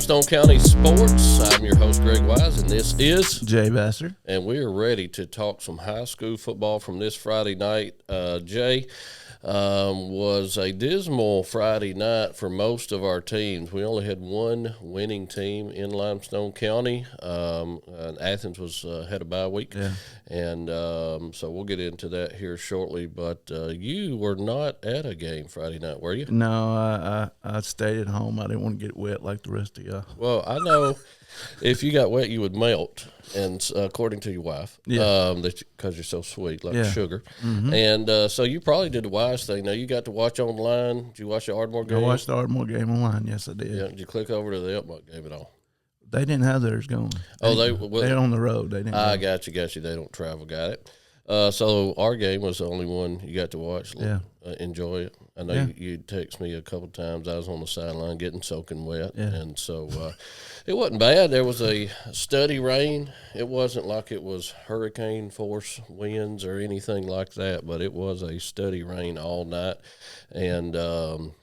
Limestone County Sports. I'm your host, Greg Wise, and this is Jay Bassler. And we are ready to talk some high school football from this Friday night. Jay, was a dismal Friday night for most of our teams. We only had one winning team in Limestone County. And Athens had a bye week. Yeah. And so we'll get into that here shortly. But you were not at a game Friday night, were you? No, I stayed at home. I didn't want to get wet like the rest of y'all. Well, I know if you got wet, you would melt, and according to your wife, because you're so sweet, like sugar. Mm-hmm. And so you probably did the wise thing. Now, you got to watch online. Did you watch the Ardmore game? I watched the Ardmore game online. Yes, I did. Yeah. Did you click over to the Elkmont game at all? They didn't have theirs going. They're on the road. They didn't. I got you. They don't travel. Got it. So our game was the only one you got to watch. Yeah. Enjoy it. I know you text me a couple times. I was on the sideline getting soaking wet, and so it wasn't bad. There was a steady rain. It wasn't like it was hurricane force winds or anything like that, but it was a steady rain all night, and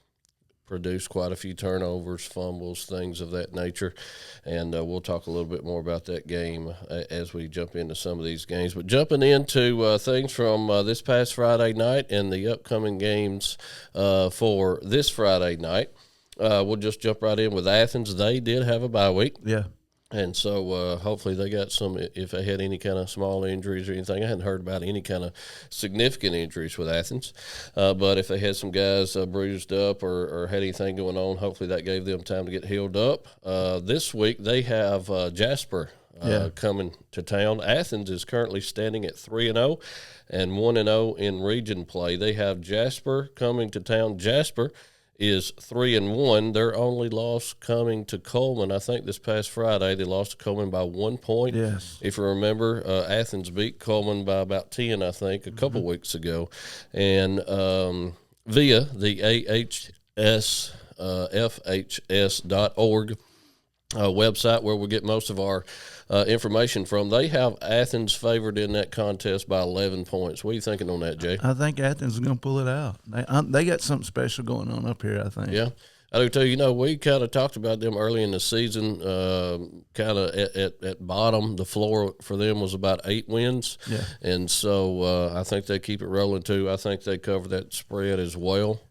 produced quite a few turnovers, fumbles, things of that nature. And we'll talk a little bit more about that game as we jump into some of these games. But jumping into things from this past Friday night and the upcoming games for this Friday night, we'll just jump right in with Athens. They did have a bye week. Yeah. And so hopefully they got some, if they had any kind of small injuries or anything. I hadn't heard about any kind of significant injuries with Athens. But if they had some guys bruised up or had anything going on, hopefully that gave them time to get healed up. This week they have Jasper coming to town. Athens is currently standing at 3-0 and 1-0 in region play. They have Jasper coming to town. Jasper is 3-1. Their only loss coming to Coleman. I think this past Friday they lost to Coleman by 1 point. Yes. If you remember, Athens beat Coleman by about 10, I think, a couple weeks ago. And via the AHSFHS.org website where we get most of our information from, they have Athens favored in that contest by 11 points. What are you thinking on that, Jay? I think Athens is going to pull it out. They got something special going on up here, I think. Yeah. I do too. You know, we kind of talked about them early in the season, kind of at bottom. The floor for them was about 8 wins. Yeah. And so I think they keep it rolling too. I think they cover that spread as well.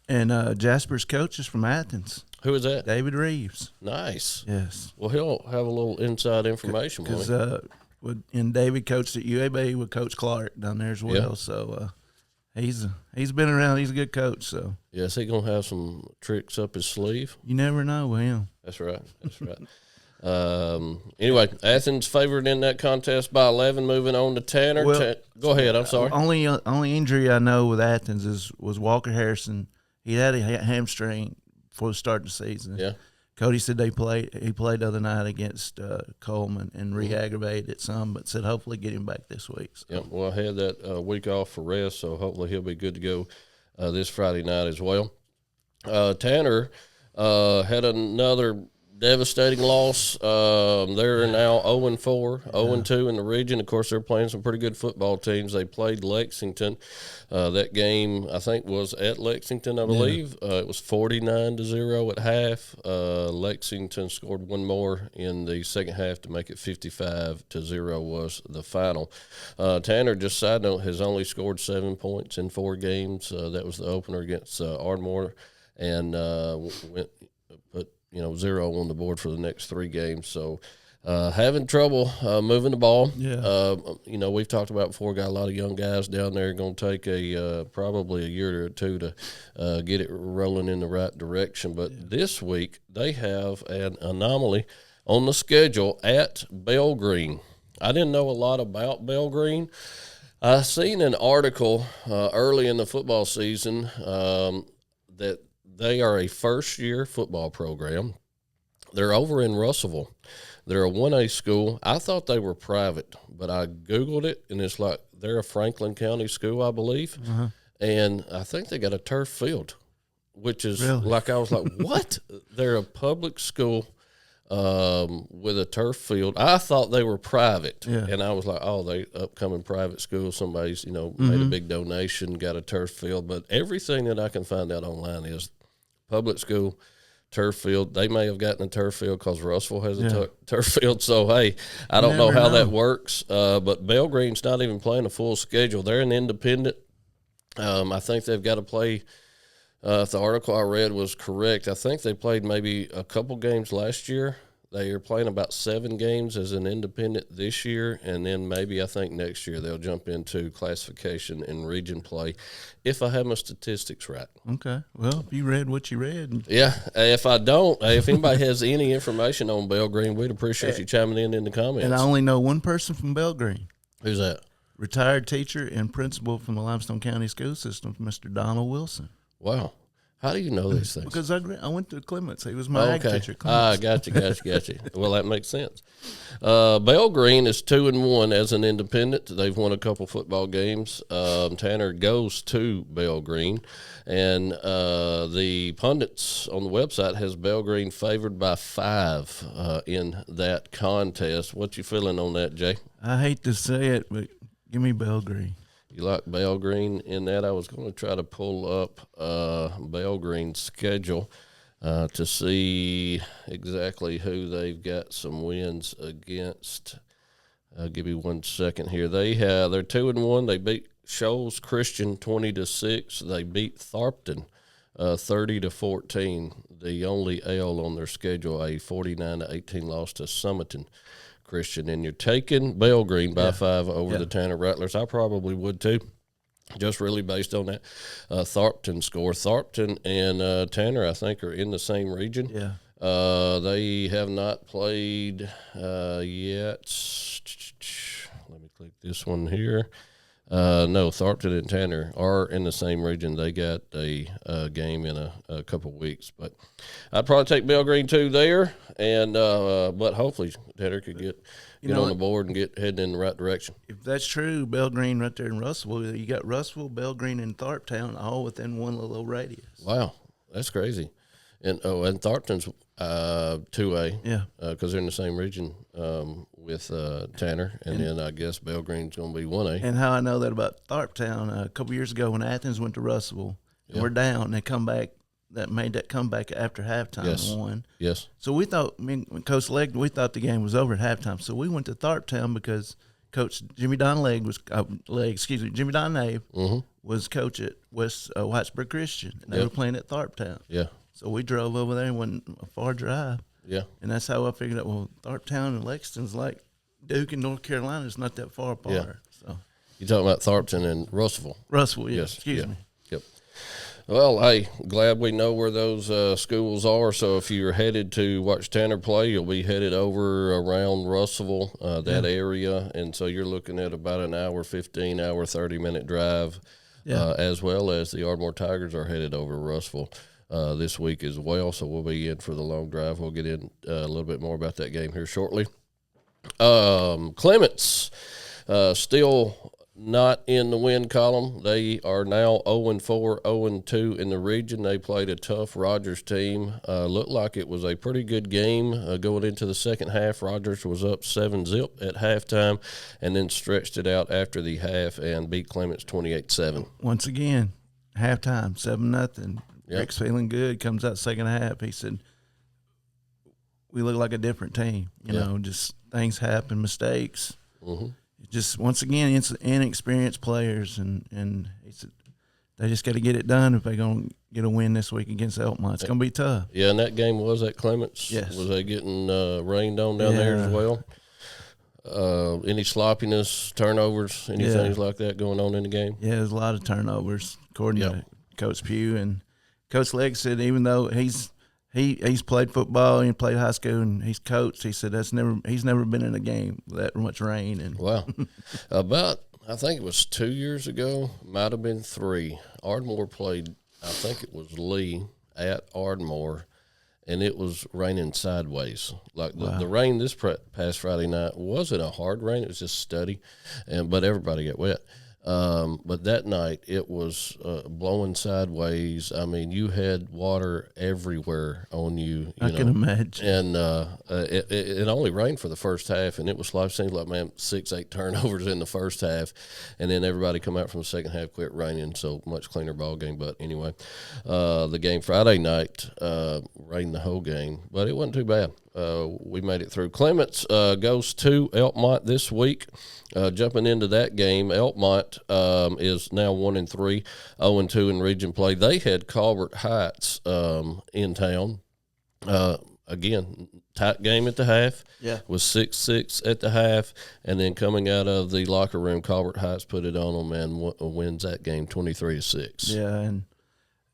And Jasper's coach is from Athens. Who is that? David Reeves. Nice. Yes. Well, he'll have a little inside information. Because David coached at UAB with Coach Clark down there as well. Yeah. So he's been around. He's a good coach. So yeah, is he gonna have some tricks up his sleeve? You never know with him. That's right. Anyway, Athens favored in that contest by 11. Moving on to Tanner. Well, go ahead. I'm sorry. Only injury I know with Athens was Walker Harrison. He had a hamstring before the start of the season. Yeah. Cody said he played the other night against Coleman and re-aggravated it some, but said hopefully get him back this week. So. Yeah, well, I had that week off for rest, so hopefully he'll be good to go this Friday night as well. Tanner had another devastating loss. They're now 0-4, 0-2 in the region. Of course, they're playing some pretty good football teams. They played Lexington. That game, I think, was at Lexington, I believe. It was 49-0 at half. Lexington scored one more in the second half to make it 55-0 was the final. Tanner, just side note, has only scored 7 points in 4 games. That was the opener against Ardmore, and put 0 on the board for the next 3 games. So having trouble moving the ball. Yeah. We've talked about before, got a lot of young guys down there, going to take probably a year or two to get it rolling in the right direction. But this week they have an anomaly on the schedule at Belgreen. I didn't know a lot about Belgreen. I seen an article early in the football season that they are a first-year football program. They're over in Russellville. They're a 1A school. I thought they were private, but I Googled it, and it's like they're a Franklin County school, I believe. Uh-huh. And I think they got a turf field, which is really? I was like, what? They're a public school with a turf field. I thought they were private, and I was like, oh, they upcoming private school. Somebody's, made a big donation, got a turf field. But everything that I can find out online is public school, turf field. They may have gotten a turf field because Russell has a turf field. So, hey, I don't know how that works. But Belgreen's not even playing a full schedule. They're an independent. I think they've got to play if the article I read was correct, I think they played maybe a couple games last year. They are playing about 7 games as an independent this year, and then maybe I think next year they'll jump into classification and region play, if I have my statistics right. Okay. Well, if you read what you read. Yeah. If I don't, if anybody has any information on Belgreen, we'd appreciate you chiming in the comments. And I only know one person from Belgreen. Who's that? Retired teacher and principal from the Limestone County school system, Mr. Donald Wilson. Wow. How do you know these things? Because I went to Clements. He was my ag teacher. Gotcha. Well, that makes sense. Belgreen is 2-1 as an independent. They've won a couple football games. Tanner goes to Belgreen, and the pundits on the website has Belgreen favored by 5 in that contest. What you feeling on that, Jay? I hate to say it, but give me Belgreen. You like Belgreen in that? I was going to try to pull up Belgreen's schedule to see exactly who they've got some wins against. Give me 1 second here. They're 2-1. They beat Shoals Christian 20-6. They beat Tharpton 30-14. The only L on their schedule, a 49-18 loss to Summerton Christian, and you're taking Belgreen by 5 over the Tanner Rattlers. I probably would too, just really based on that Tharpton score. Tharpton and Tanner, I think, are in the same region. Yeah. They have not played yet. Let me click this one here. No, Tharpton and Tanner are in the same region. They got a game in a couple weeks, but I'd probably take Belgreen too there, and but hopefully Tanner could get on the board and get heading in the right direction. If that's true, Belgreen right there in Russellville, you got Russellville, Belgreen, and Tharptown all within one little radius. Wow, that's crazy. And Tharpton's 2A, because they're in the same region with Tanner, and then I guess Belgreen's going to be 1A. And how I know that about Tharptown, a couple years ago when Athens went to Russellville, and we're down, they come back. That made that comeback after halftime and won. Yes. So we thought, when Coach Legg, we thought the game was over at halftime. So we went to Tharptown because Coach Jimmy Donave was coach at West Whitesburg Christian, and they were playing at Tharptown. Yeah. So we drove over there. It wasn't a far drive. Yeah. And that's how I figured out, well, Tharptown and Lexington's like Duke and North Carolina is not that far apart. Yeah. So You're talking about Tharpton and Russellville. Yes. Excuse me. Yep. Well, hey, glad we know where those schools are. So if you're headed to watch Tanner play, you'll be headed over around Russellville, that area. And so you're looking at about an hour, 15-hour, 30-minute drive, as well as the Ardmore Tigers are headed over to Russellville this week as well. So we'll be in for the long drive. We'll get in a little bit more about that game here shortly. Clements still not in the win column. They are now 0-4, 0-2 in the region. They played a tough Rogers team. Looked like it was a pretty good game going into the second half. Rogers was up 7-0 at halftime and then stretched it out after the half and beat Clements 28-7. Once again, halftime, 7-0. Yep. Rick's feeling good. Comes out second half. He said, we look like a different team. You know, just things happen, mistakes. Mm-hmm. Just once again, it's inexperienced players, and he said they just got to get it done if they're going to get a win this week against Elkmont. It's going to be tough. Yeah, and that game was at Clements. Yes. Was they getting rained on down there as well? Any sloppiness, turnovers, anything like that going on in the game? Yeah, there's a lot of turnovers, according to Coach Pugh. And Coach Legg said even though he's played football and played high school and he's coached, he said he's never been in a game with that much rain. And wow. I think it was 2 years ago, might have been 3. Ardmore played, I think it was Lee at Ardmore, and it was raining sideways. Like the rain this past Friday night wasn't a hard rain; it was just steady, but everybody got wet. But that night it was blowing sideways. I mean, you had water everywhere on you. I can imagine. And it only rained for the first half, and it was like seems like 6-8 turnovers in the first half, and then everybody come out from the second half, quit raining, so much cleaner ball game. But anyway, the game Friday night rained the whole game, but it wasn't too bad. We made it through. Clements goes to Elkmont this week. Jumping into that game, Elkmont is now 1-3, 0-2 in region play. They had Colbert Heights in town. Again, tight game at the half. Yeah. Was 6-6 at the half, and then coming out of the locker room, Colbert Heights put it on them and wins that game 23-6. Yeah,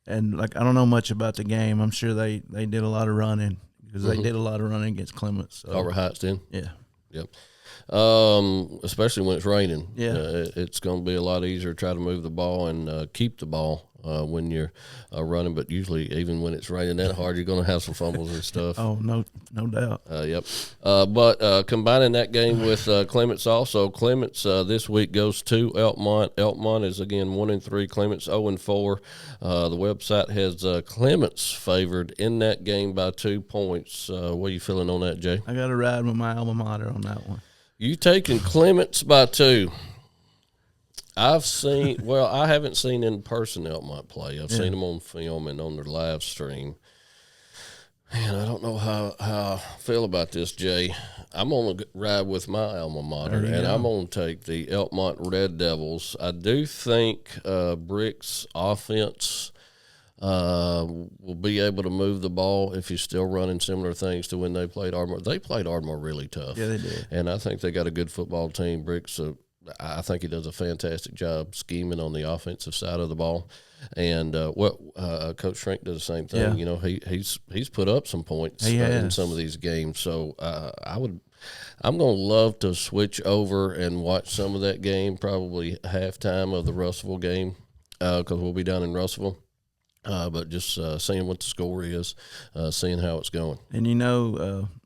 and like I don't know much about the game. I'm sure they did a lot of running because they did a lot of running against Clements. So. Colbert Heights did. Yeah. Yep. Especially when it's raining. Yeah. It's going to be a lot easier to try to move the ball and keep the ball when you're running. But usually, even when it's raining that hard, you're going to have some fumbles and stuff. Oh, no doubt. Yep. But combining that game with Clements also, Clements this week goes to Elkmont. Elkmont is, again, 1-3, Clements 0-4. The website has Clements favored in that game by 2 points. What are you feeling on that, Jay? I got to ride with my alma mater on that one. You taking Clements by 2. I haven't seen in person Elkmont play. I've seen them on film and on their live stream. Man, I don't know how I feel about this, Jay. I'm going to ride with my alma mater, and I'm going to take the Elkmont Red Devils. I do think Brick's offense will be able to move the ball if he's still running similar things to when they played Ardmore. They played Ardmore really tough. Yeah, they did. And I think they got a good football team. Brick's I think he does a fantastic job scheming on the offensive side of the ball. And Coach Shrink does the same thing. Yeah. You know, he's put up some points in some of these games. So I'm going to love to switch over and watch some of that game, probably halftime of the Russellville game, because we'll be down in Russellville. But just seeing what the score is, seeing how it's going. And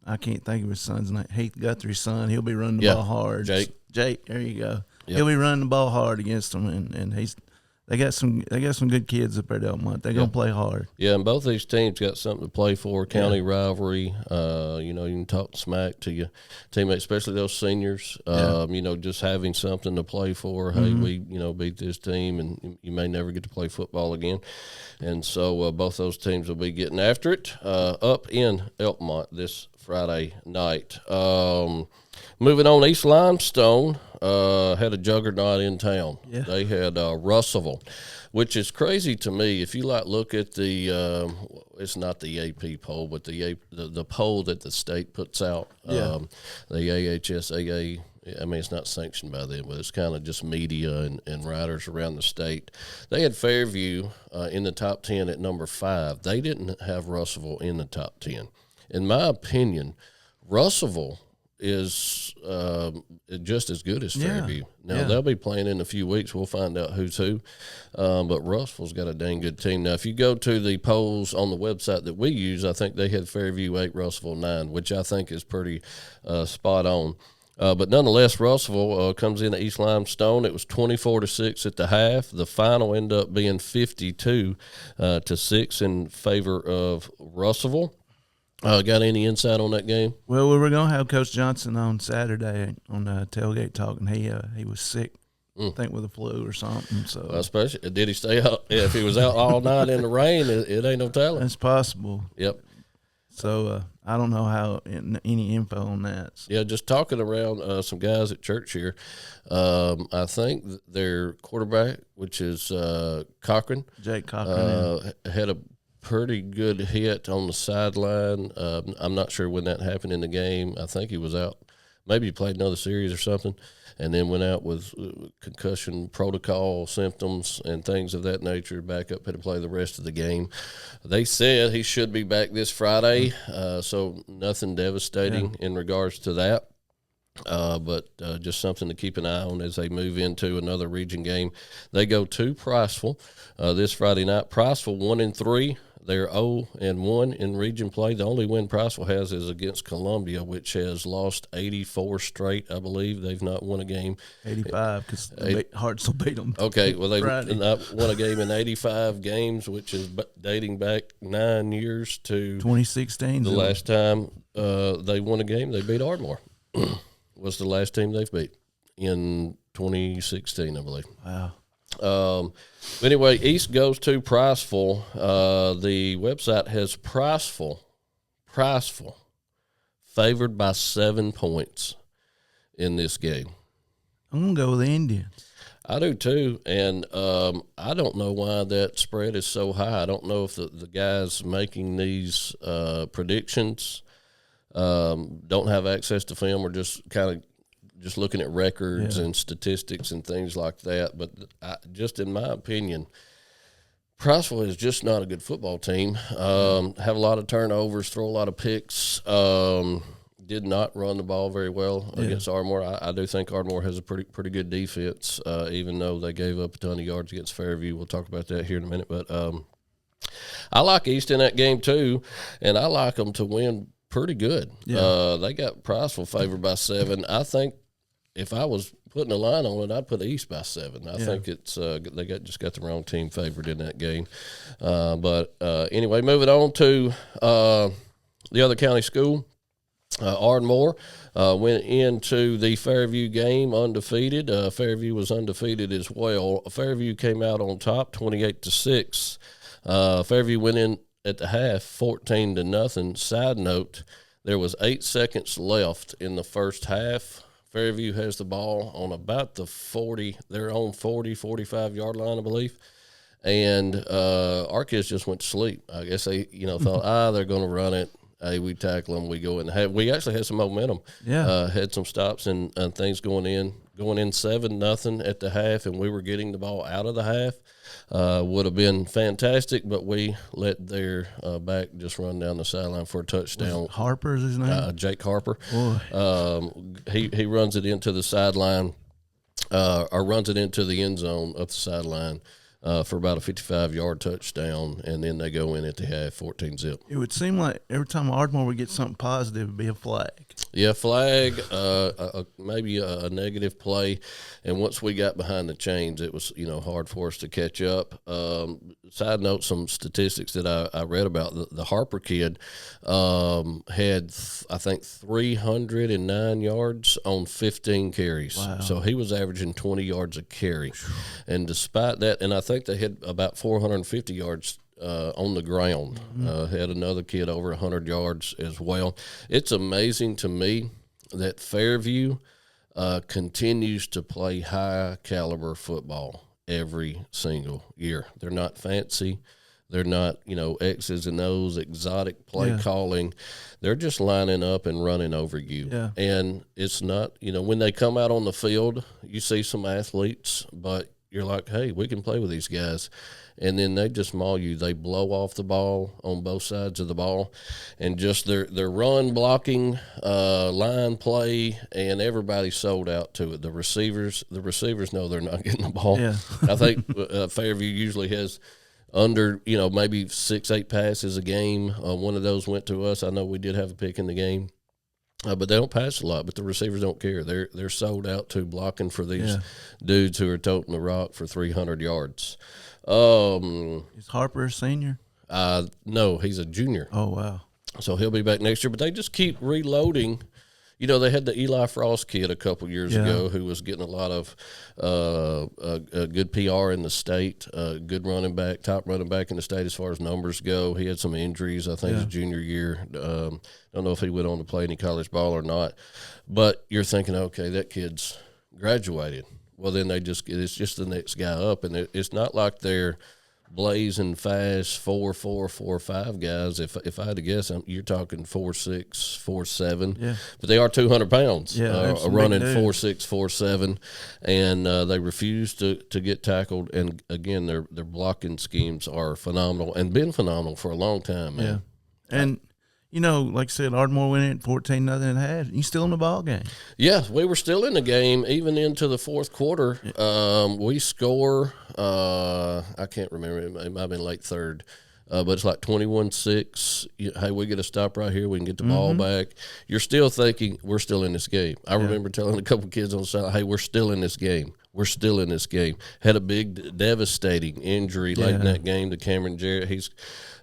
I can't think of his son's name. Heath Guthrie's son. He'll be running the ball hard. Jake, there you go. Yep. He'll be running the ball hard against them, and they got some good kids up there at Elkmont. They're gonna play hard. Yeah, and both these teams got something to play for. County rivalry. You can talk smack to your teammates, especially those seniors. Just having something to play for. Hey, we beat this team, and you may never get to play football again. And so both those teams will be getting after it up in Elkmont this Friday night. Moving on, East Limestone had a juggernaut in town. Yeah. They had Russellville, which is crazy to me. If you look at the it's not the AP poll, but the poll that the state puts out, the AHSAA. I mean, it's not sanctioned by them, but it's kind of just media and writers around the state. They had Fairview in the top 10 at number 5. They didn't have Russellville in the top 10. In my opinion, Russellville is just as good as Fairview. Now, they'll be playing in a few weeks. We'll find out who's who. But Russellville's got a dang good team. Now, if you go to the polls on the website that we use, I think they had Fairview 8, Russellville 9, which I think is pretty spot on. But nonetheless, Russellville comes in at East Limestone. It was 24-6 at the half. The final ended up being 52-6 in favor of Russellville. Got any insight on that game? Well, we were going to have Coach Johnson on Saturday on Tailgate Talk, and he was sick, I think with a flu or something. So, especially, did he stay out? Yeah, if he was out all night in the rain, it ain't no telling. It's possible. Yep. So I don't know any info on that. So. Yeah, just talking around some guys at church here. I think their quarterback, which is Cochran, Jake Cochran, had a pretty good hit on the sideline. I'm not sure when that happened in the game. I think he was out. Maybe he played another series or something, and then went out with concussion protocol symptoms and things of that nature. Back up and play the rest of the game. They said he should be back this Friday, so nothing devastating in regards to that. But just something to keep an eye on as they move into another region game. They go to Priceville this Friday night. Priceville 1-3. They're 0-1 in region play. The only win Priceville has is against Columbia, which has lost 84 straight, I believe. They've not won a game. 85 because Hartsville beat them. Okay, well, they've Friday. not won a game in 85 games, which is dating back 9 years to 2016. the last time they won a game. They beat Ardmore. Was the last team they've beat in 2016, I believe. Wow. Anyway, East goes to Priceville. The website has Priceville favored by 7 points in this game. I'm going to go with the Indians. I do too, and I don't know why that spread is so high. I don't know if the guys making these predictions don't have access to film or just kind of just looking at records and statistics and things like that. But just in my opinion, Priceville is just not a good football team. Have a lot of turnovers, throw a lot of picks. Did not run the ball very well against Ardmore. I do think Ardmore has a pretty good defense, even though they gave up a ton of yards against Fairview. We'll talk about that here in a minute. But I like East in that game too, and I like them to win pretty good. Yeah. They got Priceville favored by 7. I think if I was putting a line on it, I'd put East by 7. I think it's they just got the wrong team favored in that game. But anyway, moving on to the other county school. Ardmore went into the Fairview game undefeated. Fairview was undefeated as well. Fairview came out on top, 28-6. Fairview went in at the half, 14-0. Side note: there was 8 seconds left in the first half. Fairview has the ball on about the 40, their own 40, 45-yard line, I believe. And our kids just went to sleep. I guess they, thought, they're going to run it. Hey, we tackle them. We go in. We actually had some momentum. Yeah. Had some stops and things going in 7-0 at the half, and we were getting the ball out of the half. Would have been fantastic, but we let their back just run down the sideline for a touchdown. Harper's his name? Jake Harper. He runs it into the sideline, or runs it into the end zone up the sideline. For about a 55-yard touchdown, and then they go in at the half, 14-0. It would seem like every time Ardmore would get something positive, it would be a flag. Yeah, flag, maybe a negative play, and once we got behind the chains, it was hard for us to catch up. Side note, some statistics that I read about, the Harper kid had, I think, 309 yards on 15 carries. Wow. So he was averaging 20 yards a carry, and despite that, and I think they had about 450 yards on the ground. Had another kid over 100 yards as well. It's amazing to me that Fairview continues to play high-caliber football every single year. They're not fancy. They're not, X's and O's, exotic play calling. They're just lining up and running over you. Yeah. And it's not, when they come out on the field, you see some athletes, but you're like, hey, we can play with these guys. And then they just maul you. They blow off the ball on both sides of the ball. And just their run blocking, line play, and everybody's sold out to it. The receivers know they're not getting the ball. Yeah. I think Fairview usually has under, maybe 6-8 passes a game. One of those went to us. I know we did have a pick in the game. But they don't pass a lot, but the receivers don't care. They're sold out to blocking for these dudes who are toting the rock for 300 yards. Is Harper a senior? No, he's a junior. Oh, wow. So he'll be back next year. But they just keep reloading. They had the Eli Frost kid a couple years ago who was getting a lot of good PR in the state, good running back, top running back in the state as far as numbers go. He had some injuries, I think, his junior year. Don't know if he went on to play any college ball or not. But you're thinking, okay, that kid's graduated. Well, then it's just the next guy up. And it's not like they're blazing fast 4.4, 4.5 guys. If I had to guess, you're talking 4.6, 4.7. Yeah. But they are 200 pounds. Yeah, running 4.6, 4.7, and they refuse to get tackled. And again, their blocking schemes are phenomenal and been phenomenal for a long time, man. Yeah. And like I said, Ardmore went in 14-0 and a half. You still in the ball game? Yeah, we were still in the game even into the fourth quarter. We score. I can't remember. It might have been late third. but it's like 21-6. Hey, we get a stop right here. We can get the ball back. You're still thinking we're still in this game. I remember telling a couple kids on the side, hey, we're still in this game. We're still in this game. Had a big devastating injury late in that game to Cameron Jarrett. He's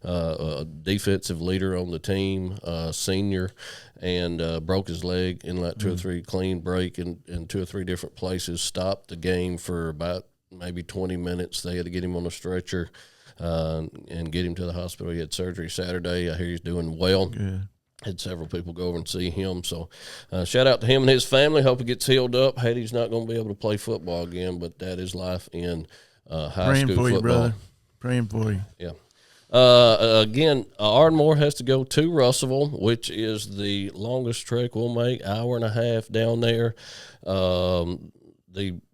a defensive leader on the team, senior, and broke his leg in like 2 or 3 clean break in 2 or 3 different places. Stopped the game for about maybe 20 minutes. They had to get him on a stretcher and get him to the hospital. He had surgery Saturday. I hear he's doing well. Good. Had several people go over and see him. So shout out to him and his family. Hope he gets healed up. Hattie's not going to be able to play football again, but that is life in high school football. Praying for you, brother. Praying for you. Yeah. Again, Ardmore has to go to Russellville, which is the longest trek we'll make, hour and a half down there.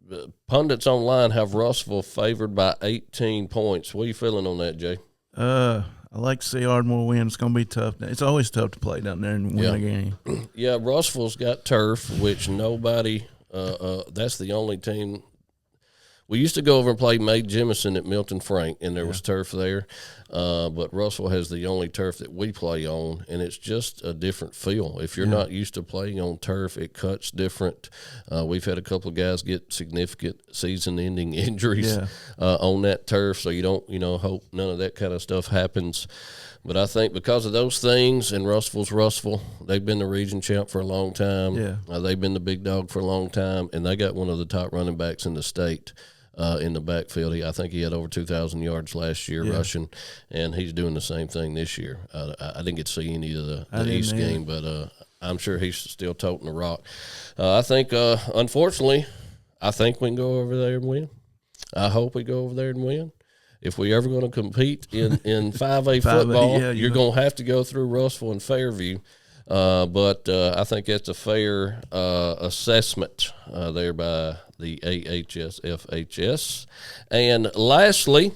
The pundits online have Russellville favored by 18 points. What are you feeling on that, Jay? I like to see Ardmore win. It's going to be tough. It's always tough to play down there and win a game. Yeah, Russellville's got turf, which nobody that's the only team. We used to go over and play May Jemison at Milton Frank, and there was turf there. But Russell has the only turf that we play on, and it's just a different feel. If you're not used to playing on turf, it cuts different. We've had a couple of guys get significant season-ending injuries on that turf, so you don't, hope none of that kind of stuff happens. But I think because of those things, and Russellville's Russellville, they've been the region champ for a long time. Yeah. They've been the big dog for a long time, and they got one of the top running backs in the state. In the backfield. I think he had over 2,000 yards last year rushing, and he's doing the same thing this year. I didn't get to see any of the East game, but I'm sure he's still toting the rock. I think, unfortunately, I think we can go over there and win. I hope we go over there and win. If we're ever going to compete in 5A football, you're going to have to go through Russellville and Fairview. But I think that's a fair assessment there by the AHSFHS. And lastly,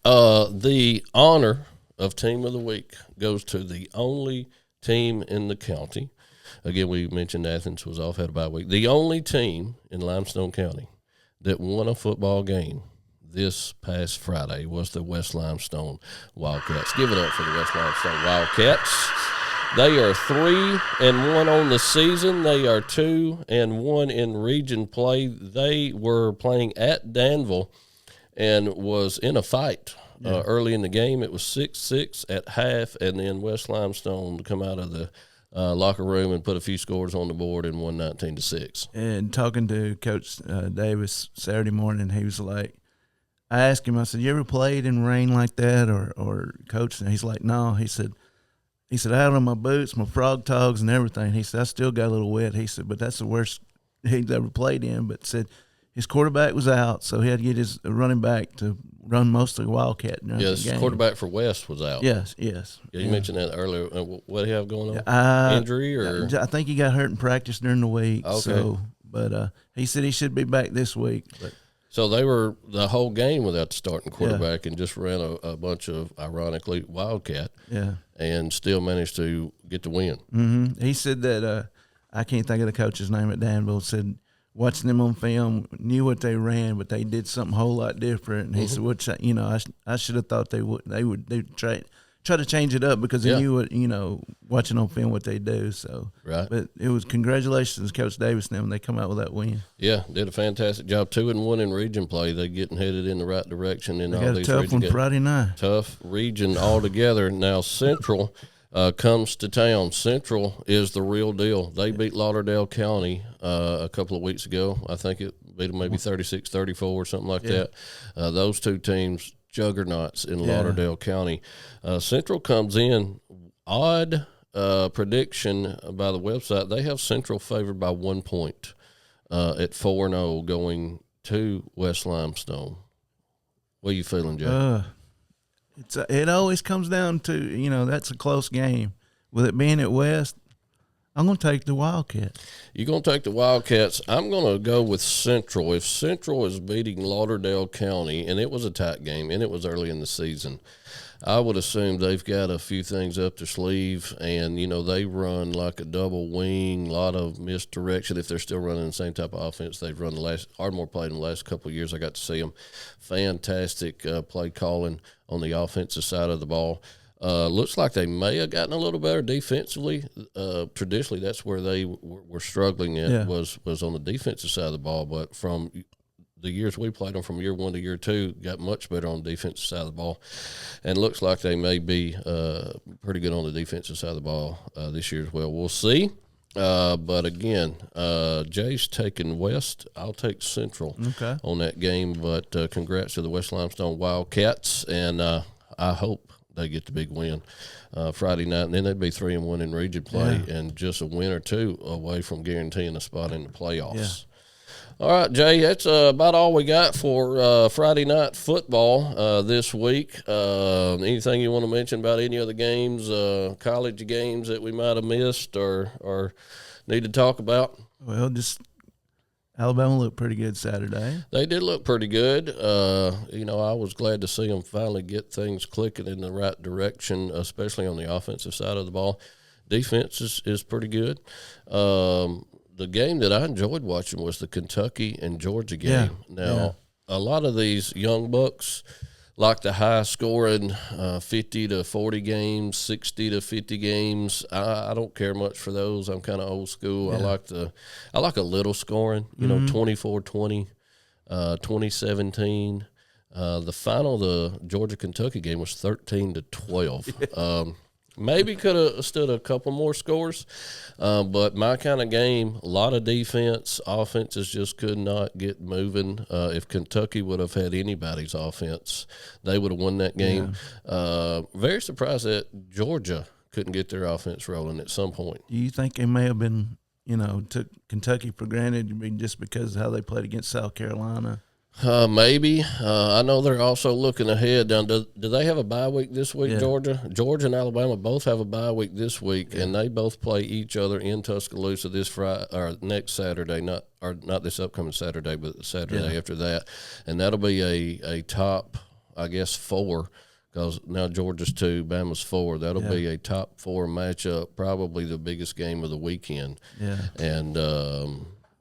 the honor of Team of the Week goes to the only team in the county. Again, we mentioned Athens was off, had a bye week. The only team in Limestone County that won a football game this past Friday was the West Limestone Wildcats. Give it up for the West Limestone Wildcats. They are 3-1 on the season. They are 2-1 in region play. They were playing at Danville and was in a fight early in the game. It was 6-6 at half, and then West Limestone to come out of the locker room and put a few scores on the board and won 19-6. And talking to Coach Davis Saturday morning, he was like, I asked him, I said, you ever played in rain like that or coached? And he's like, no. He said, I had on my boots, my frog togs, and everything. He said, I still got a little wet. He said, but that's the worst he's ever played in. But said his quarterback was out, so he had to get his running back to run most of the Wildcat. Yes, the quarterback for West was out. Yes. Yeah, you mentioned that earlier. What do you have going on? Injury? Or I think he got hurt in practice during the week. Okay. So, but he said he should be back this week. But so they were the whole game without the starting quarterback and just ran a bunch of, ironically, Wildcat and still managed to get the win. Mm-hmm. He said that I can't think of the coach's name at Danville, said watching them on film, knew what they ran, but they did something a whole lot different. And he said, which, I should have thought they would try to change it up because they knew what, watching on film what they do. So, but it was congratulations to Coach Davis and them. They come out with that win. Yeah, did a fantastic job. 2-1 in region play. They're getting headed in the right direction in all these regions. Tough one Friday night. Tough region altogether. Now Central comes to town. Central is the real deal. They beat Lauderdale County a couple of weeks ago. I think it beat them maybe 36-34 or something like that. Those two teams, juggernauts in Lauderdale County. Central comes in, odd prediction by the website. They have Central favored by 1 point at 4-0 going to West Limestone. What are you feeling, Jay? It always comes down to, that's a close game. With it being at West, I'm going to take the Wildcats. You're going to take the Wildcats. I'm going to go with Central. If Central is beating Lauderdale County, and it was a tight game, and it was early in the season, I would assume they've got a few things up their sleeve, and, they run like a double wing, a lot of misdirection. If they're still running the same type of offense they've run Ardmore played in the last couple of years, I got to see them. Fantastic play calling on the offensive side of the ball. Looks like they may have gotten a little better defensively. Traditionally, that's where they were struggling at was on the defensive side of the ball. But from the years we played them, from year 1 to year 2, got much better on the defensive side of the ball. And looks like they may be pretty good on the defensive side of the ball this year as well. We'll see. But again, Jay's taking West. I'll take Central on that game. But congrats to the West Limestone Wildcats, and I hope they get the big win Friday night, and then they'd be 3-1 in region play, and just a win or two away from guaranteeing a spot in the playoffs. Yeah. All right, Jay, that's about all we got for Friday night football this week. Anything you want to mention about any of the games, college games that we might have missed or need to talk about? Well, just Alabama looked pretty good Saturday. They did look pretty good. I was glad to see them finally get things clicking in the right direction, especially on the offensive side of the ball. Defense is pretty good. The game that I enjoyed watching was the Kentucky and Georgia game. Now, a lot of these young bucks like the high-scoring 50 to 40 games, 60 to 50 games. I don't care much for those. I'm kind of old school. I like a little scoring. 24-20, 2017. The final, the Georgia-Kentucky game was 13-12. Maybe could have stood a couple more scores, but my kind of game, a lot of defense. Offenses just could not get moving. If Kentucky would have had anybody's offense, they would have won that game. Yeah. Very surprised that Georgia couldn't get their offense rolling at some point. Do you think they may have been, took Kentucky for granted just because of how they played against South Carolina? Maybe. I know they're also looking ahead. Now, do they have a bye week this week, yeah. Georgia and Alabama both have a bye week this week, and they both play each other in Tuscaloosa this Friday or next Saturday, not this upcoming Saturday, but the Saturday after that. And that'll be a top, I guess, 4, because now Georgia's 2, Bama's 4. That'll be a top 4 matchup, probably the biggest game of the weekend. Yeah. And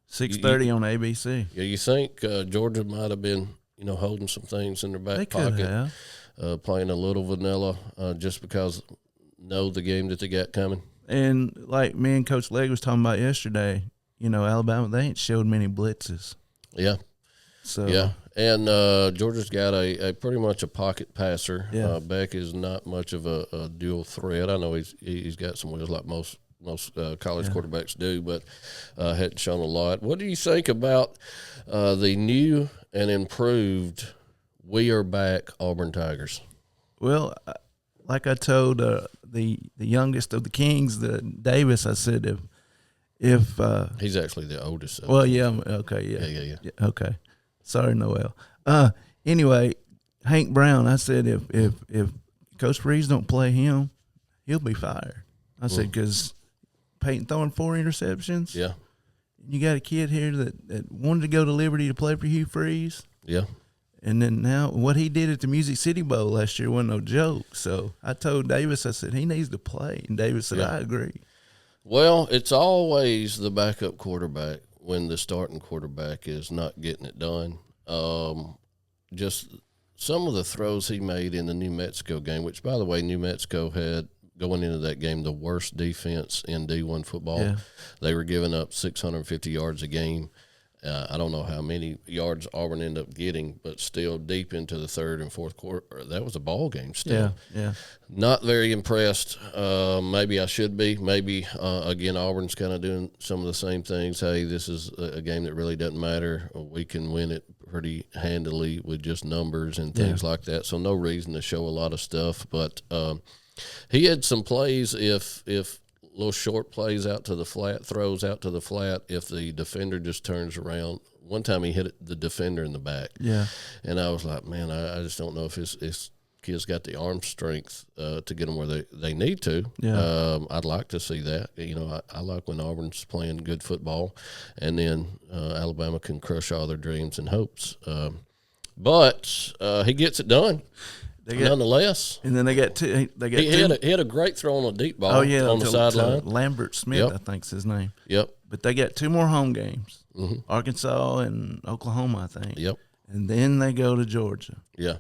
6:30 on ABC. Yeah, you think Georgia might have been, holding some things in their back pocket, playing a little vanilla just because know the game that they got coming. And like me and Coach Legg was talking about yesterday, Alabama, they ain't showed many blitzes. Yeah. So yeah, and Georgia's got a pretty much a pocket passer. Yeah. Beck is not much of a dual threat. I know he's got some wheels like most college quarterbacks do, but hadn't shown a lot. What do you think about the new and improved "We Are Back" Auburn Tigers? Well, like I told the youngest of the Kings, Davis, I said if he's actually the oldest. Well, okay, okay. Sorry, Noel. Anyway, Hank Brown, I said if Coach Freeze don't play him, he'll be fired. I said because Peyton throwing 4 interceptions. Yeah. You got a kid here that wanted to go to Liberty to play for Hugh Freeze. Yeah. And then now what he did at the Music City Bowl last year wasn't no joke. So I told Davis, I said, he needs to play. And Davis said, I agree. Well, it's always the backup quarterback when the starting quarterback is not getting it done. Just some of the throws he made in the New Mexico game, which, by the way, New Mexico had, going into that game, the worst defense in D1 football. Yeah. They were giving up 650 yards a game. I don't know how many yards Auburn ended up getting, but still deep into the third and fourth quarter. That was a ball game still. Yeah. Not very impressed. Maybe I should be. Maybe, again, Auburn's kind of doing some of the same things. Hey, this is a game that really doesn't matter. We can win it pretty handily with just numbers and things like that. So no reason to show a lot of stuff. But he had some plays if little short plays out to the flat, throws out to the flat, if the defender just turns around. One time he hit the defender in the back. Yeah. And I was like, man, I just don't know if his kid's got the arm strength to get them where they need to. Yeah. I'd like to see that. I like when Auburn's playing good football, and then Alabama can crush all their dreams and hopes. But he gets it done. Nonetheless, and then they got two. He had a great throw on a deep ball. On the sideline. Lambert Smith, I think's his name. Yep. But they got 2 more home games: Arkansas and Oklahoma, I think. Yep. And then they go to Georgia. Yeah.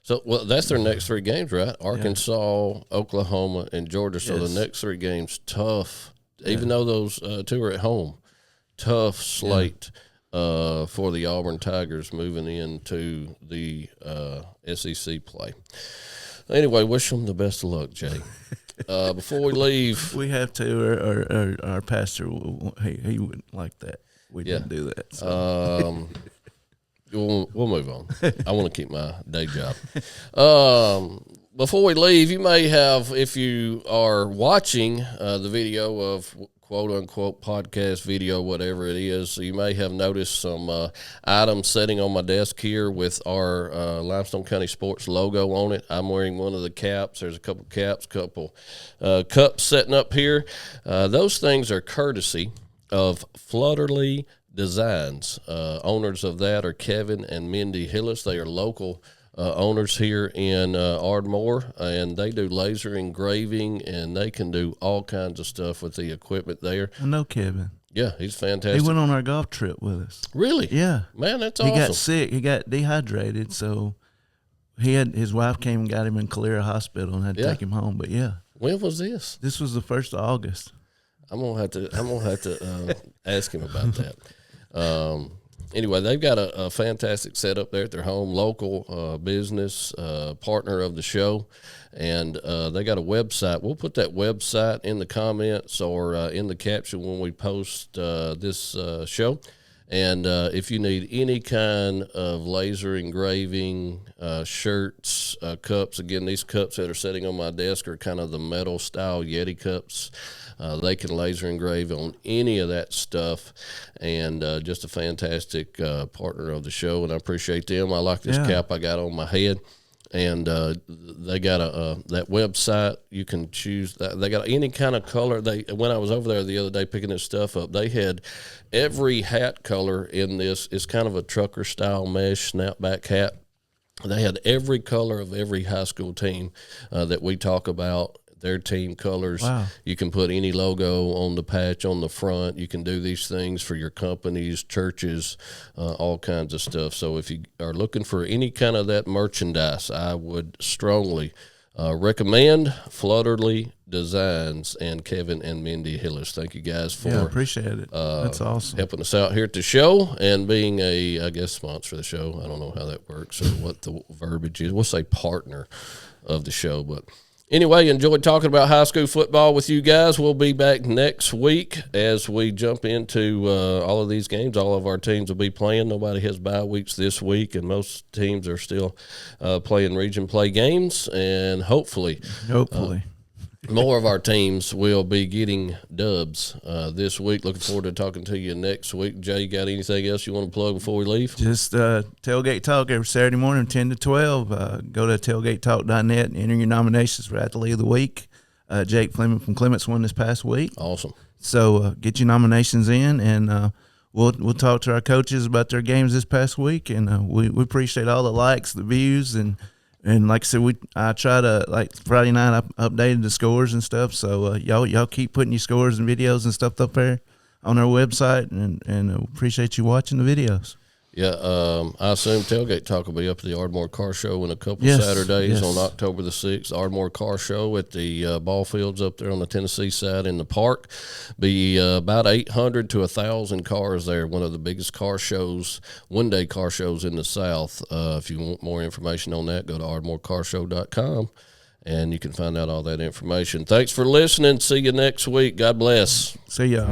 So, well, that's their next 3 games, right? Arkansas, Oklahoma, and Georgia. So the next 3 games, tough. Even though those 2 are at home, tough slate for the Auburn Tigers moving into the SEC play. Anyway, wish them the best of luck, Jay. Before we leave, we have to. Our pastor, he wouldn't like that. We didn't do that. So. We'll move on. I want to keep my day job. Before we leave, you may have, if you are watching the video of quote-unquote podcast video, whatever it is, you may have noticed some items sitting on my desk here with our Limestone County Sports logo on it. I'm wearing one of the caps. There's a couple caps, couple cups sitting up here. Those things are courtesy of Flutterly Designs. Owners of that are Kevin and Mindy Hillis. They are local owners here in Ardmore, and they do laser engraving, and they can do all kinds of stuff with the equipment there. I know Kevin. Yeah, he's fantastic. He went on our golf trip with us. Really? Yeah. Man, that's awesome. He got sick. He got dehydrated, so his wife came and got him in Calera Hospital and had to take him home. But when was this? This was the 1st of August. I'm gonna have to ask him about that. Anyway, they've got a fantastic setup there at their home, local business, partner of the show, and they got a website. We'll put that website in the comments or in the caption when we post this show. And if you need any kind of laser engraving, shirts, cups, again, these cups that are sitting on my desk are kind of the metal style Yeti cups. They can laser engrave on any of that stuff, and just a fantastic partner of the show, and I appreciate them. I like this cap I got on my head, and they got that website. You can choose that. They got any kind of color. When I was over there the other day picking this stuff up, they had every hat color in this. It's kind of a trucker style mesh snapback hat. They had every color of every high school team that we talk about. Their team colors. Wow. You can put any logo on the patch on the front. You can do these things for your companies, churches, all kinds of stuff. So if you are looking for any kind of that merchandise, I would strongly recommend Flutterly Designs and Kevin and Mindy Hillis. Thank you guys for appreciate it. That's awesome. Helping us out here at the show and being a guest sponsor of the show. I don't know how that works or what the verbiage is. We'll say partner of the show, but anyway, enjoyed talking about high school football with you guys. We'll be back next week as we jump into all of these games. All of our teams will be playing. Nobody has bye weeks this week, and most teams are still playing region play games. And hopefully, more of our teams will be getting dubs this week. Looking forward to talking to you next week. Jay, got anything else you want to plug before we leave? Just Tailgate Talk every Saturday morning, 10 to 12. Go to tailgatetalk.net and enter your nominations for Athlete of the Week. Jake Fleming from Clements won this past week. Awesome. So get your nominations in, and we'll talk to our coaches about their games this past week. And we appreciate all the likes, the views, and like I said, I try to, like Friday night, I updated the scores and stuff. So y'all keep putting your scores and videos and stuff up there on our website, and appreciate you watching the videos. Yeah, I assume Tailgate Talk will be up at the Ardmore Car Show in a couple Saturdays on October the 6th. Ardmore Car Show at the ball fields up there on the Tennessee side in the park. Be about 800 to 1,000 cars there. One of the biggest car shows, one-day car shows in the South. If you want more information on that, go to ardmorecarshow.com, and you can find out all that information. Thanks for listening. See you next week. God bless. See ya.